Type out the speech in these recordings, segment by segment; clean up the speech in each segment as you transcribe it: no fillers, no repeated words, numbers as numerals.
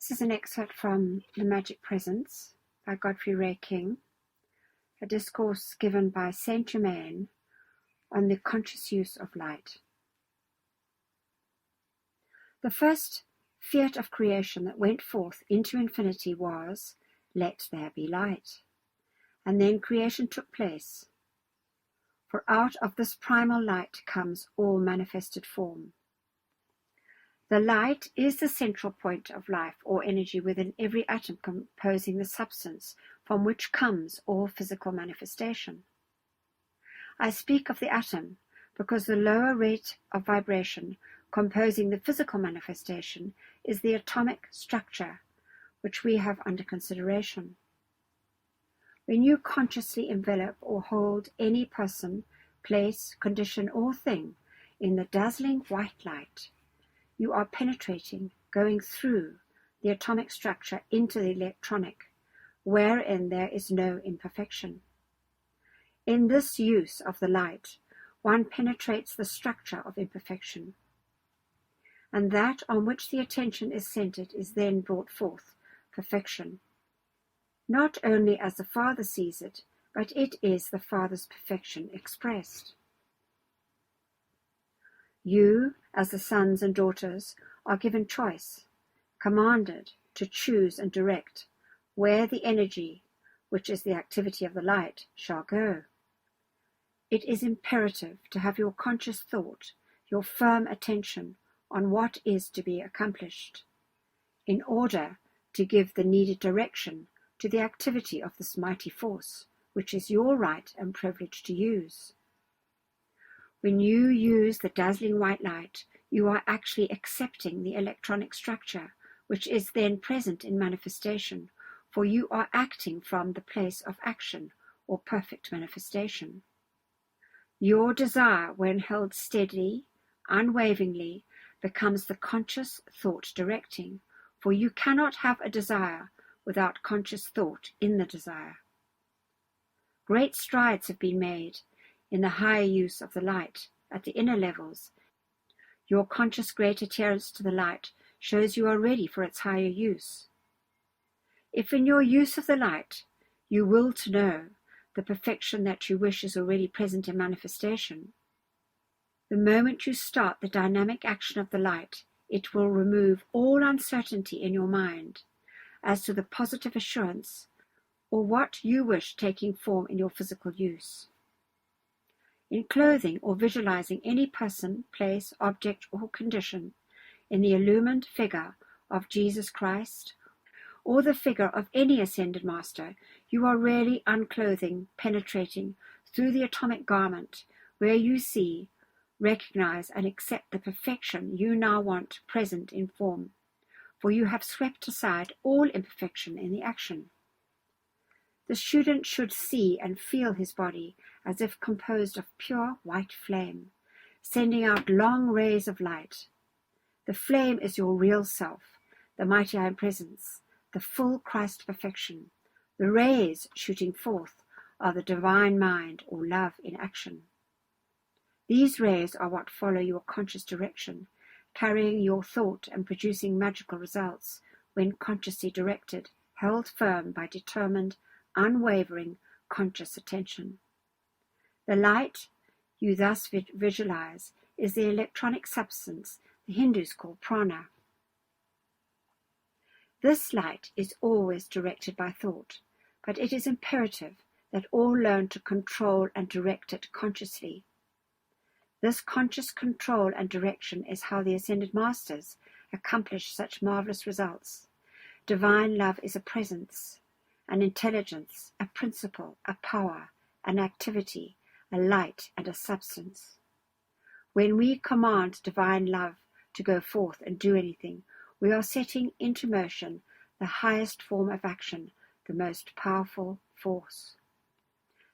This is an excerpt from The Magic Presence by Godfrey Ray King, a discourse given by Saint Germain on the conscious use of light. The first fiat of creation that went forth into infinity was, "Let there be light." And then creation took place. For out of this primal light comes all manifested form. The light is the central point of life or energy within every atom composing the substance from which comes all physical manifestation. I speak of the atom because the lower rate of vibration composing the physical manifestation is the atomic structure which we have under consideration. When you consciously envelop or hold any person, place, condition, or thing in the dazzling white light, you are penetrating, going through the atomic structure into the electronic, wherein there is no imperfection. In this use of the light, one penetrates the structure of imperfection, and that on which the attention is centered is then brought forth, perfection. Not only as the Father sees it, but it is the Father's perfection expressed. You, as the sons and daughters, are given choice, commanded to choose and direct where the energy, which is the activity of the light, shall go. It is imperative to have your conscious thought, your firm attention on what is to be accomplished, in order to give the needed direction to the activity of this mighty force, which is your right and privilege to use. When you use the dazzling white light, you are actually accepting the electronic structure, which is then present in manifestation, for you are acting from the place of action or perfect manifestation. Your desire, when held steady, unwaveringly, becomes the conscious thought directing, for you cannot have a desire without conscious thought in the desire. Great strides have been made in the higher use of the light at the inner levels. Your conscious great adherence to the light shows you are ready for its higher use. If in your use of the light you will to know the perfection that you wish is already present in manifestation, the moment you start the dynamic action of the light, it will remove all uncertainty in your mind as to the positive assurance or what you wish taking form in your physical use. In clothing or visualizing any person, place, object, or condition in the illumined figure of Jesus Christ or the figure of any ascended master, you are really unclothing, penetrating through the atomic garment where you see, recognize, and accept the perfection you now want present in form, for you have swept aside all imperfection in the action. The student should see and feel his body as if composed of pure white flame, sending out long rays of light. The flame is your real self, the mighty I Am Presence, the full Christ perfection. The rays shooting forth are the divine mind or love in action. These rays are what follow your conscious direction, carrying your thought and producing magical results when consciously directed, held firm by determined, unwavering conscious attention. The light you thus visualize is the electronic substance the Hindus call prana. This light is always directed by thought, but it is imperative that all learn to control and direct it consciously. This conscious control and direction is how the Ascended Masters accomplish such marvelous results. Divine love is a presence, an intelligence, a principle, a power, an activity, a light, and a substance. When we command divine love to go forth and do anything, we are setting into motion the highest form of action, the most powerful force.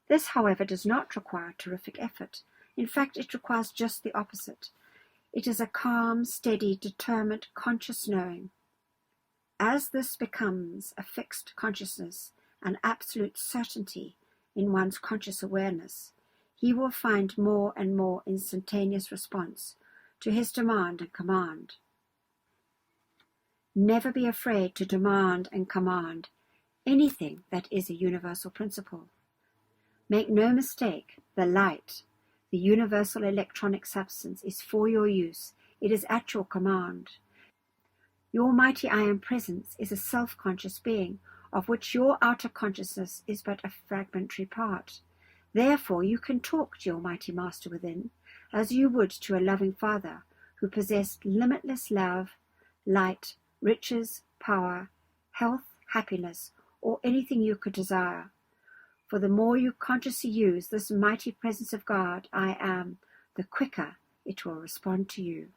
This, however, does not require terrific effort. In fact, it requires just the opposite. It is a calm, steady, determined, conscious knowing. As this becomes a fixed consciousness, an absolute certainty in one's conscious awareness, he will find more and more instantaneous response to his demand and command. Never be afraid to demand and command anything that is a universal principle. Make no mistake, the light, the universal electronic substance, is for your use. It is at your command. Your mighty I Am Presence is a self-conscious being, of which your outer consciousness is but a fragmentary part. Therefore, you can talk to your mighty Master within, as you would to a loving Father who possessed limitless love, light, riches, power, health, happiness, or anything you could desire. For the more you consciously use this mighty presence of God, I Am, the quicker it will respond to you.